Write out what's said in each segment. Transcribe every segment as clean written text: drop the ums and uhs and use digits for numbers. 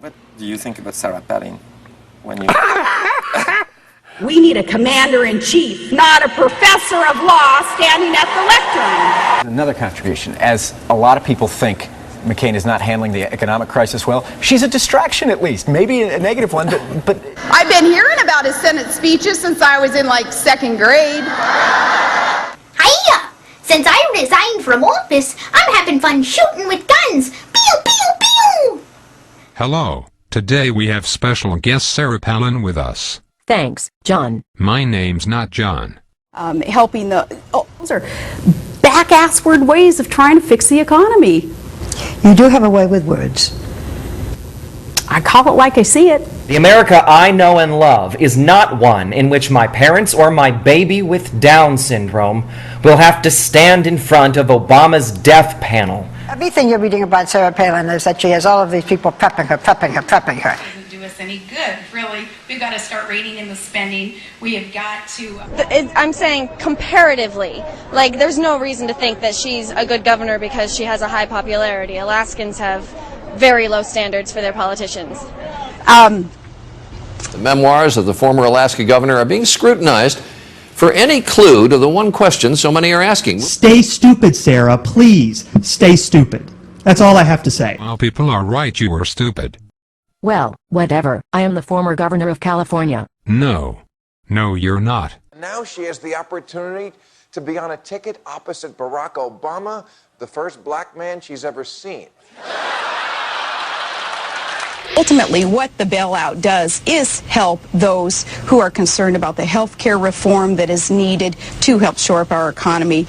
What do you think about Sarah Palin when you... We need a commander-in-chief, not a professor of law standing at the lectern. Another contribution, as a lot of people think McCain is not handling the economic crisis well, she's a distraction at least, maybe a negative one, but... I've been hearing about his Senate speeches since I was in, like, second grade. Hiya! Since I resigned from office, I'm having fun shooting with guns. Pew, pew, pew! Hello. Today we have special guest Sarah Palin with us. Thanks, John. My name's not John. Helping those are back-assward ways of trying to fix the economy. You do have a way with words. I call it like I see it. The America I know and love is not one in which my parents or my baby with Down syndrome will have to stand in front of Obama's death panel. Everything you're reading about Sarah Palin is that she has all of these people prepping her. Doesn't do us any good, really. We've got to start reining in the spending. We have got to... I'm saying comparatively. Like, there's no reason to think that she's a good governor because she has a high popularity. Alaskans have very low standards for their politicians. The memoirs of the former Alaska governor are being scrutinized for any clue to the one question so many are asking. Stay stupid, Sarah. Please, stay stupid. That's all I have to say. Well, people are right, you were stupid. Well, whatever. I am the former governor of California. No. No, you're not. Now she has the opportunity to be on a ticket opposite Barack Obama, the first black man she's ever seen. Ultimately, what the bailout does is help those who are concerned about the health care reform that is needed to help shore up our economy,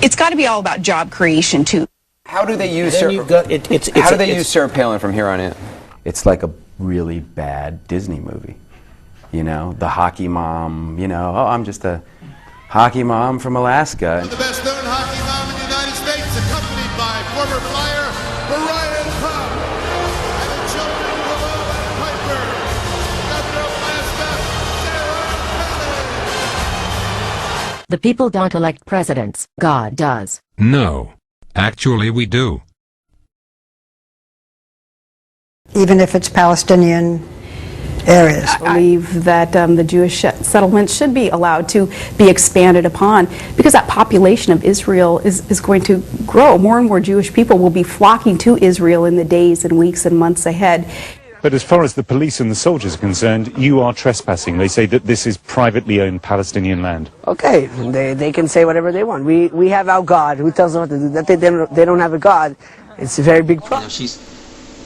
it's got to be all about job creation, too. How do they use Sarah Palin from here on in? It's like a really bad Disney movie. You know, the hockey mom, you know, oh, I'm just a hockey mom from Alaska. The best known hockey mom in the United States, accompanied by former flyer Brian Cobb and the children of Willow and Piper, Governor of Alaska, Sarah Palin. The people don't elect presidents, God does. No. Actually, we do. Even if it's Palestinian areas. I believe that the Jewish settlements should be allowed to be expanded upon because that population of Israel is going to grow. More and more Jewish people will be flocking to Israel in the days and weeks and months ahead. But as far as the police and the soldiers are concerned, you are trespassing. They say that this is privately owned Palestinian land. Okay, they can say whatever they want. We have our God who tells them what to do. That they don't have a God, it's a very big problem. She's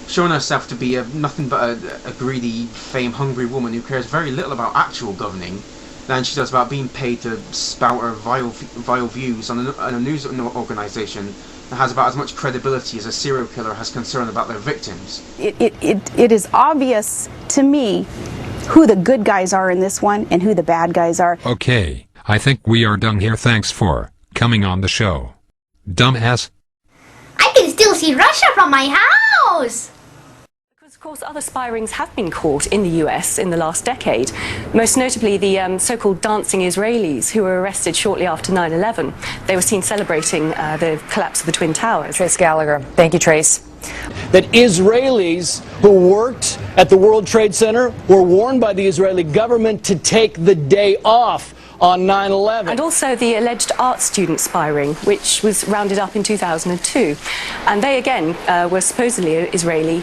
shown herself to be nothing but a greedy, fame-hungry woman who cares very little about actual governing than she does about being paid to spout her vile views on a news organisation that has about as much credibility as a serial killer has concern about their victims. It is obvious to me who the good guys are in this one and who the bad guys are. Okay, I think we are done here. Thanks for coming on the show. Dumbass. I can still see Russia from my house! Of course, other spy rings have been caught in the US in the last decade, most notably the so-called dancing Israelis who were arrested shortly after 9/11. They were seen celebrating the collapse of the Twin Towers. Trace Gallagher. Thank you, Trace. That Israelis who worked at the World Trade Center were warned by the Israeli government to take the day off on 9/11. And also the alleged art student spy ring, which was rounded up in 2002. And they, again, were supposedly Israeli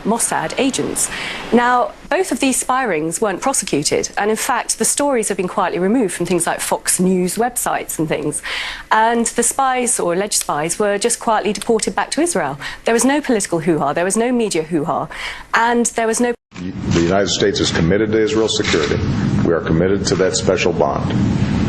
Mossad agents. Now, both of these spy rings weren't prosecuted. And in fact, the stories have been quietly removed from things like Fox News websites and things. And the spies, or alleged spies, were just quietly deported back to Israel. There was no political hoo-ha. There was no media hoo-ha. And there was no... The United States is committed to Israel's security. We are committed to that special bond.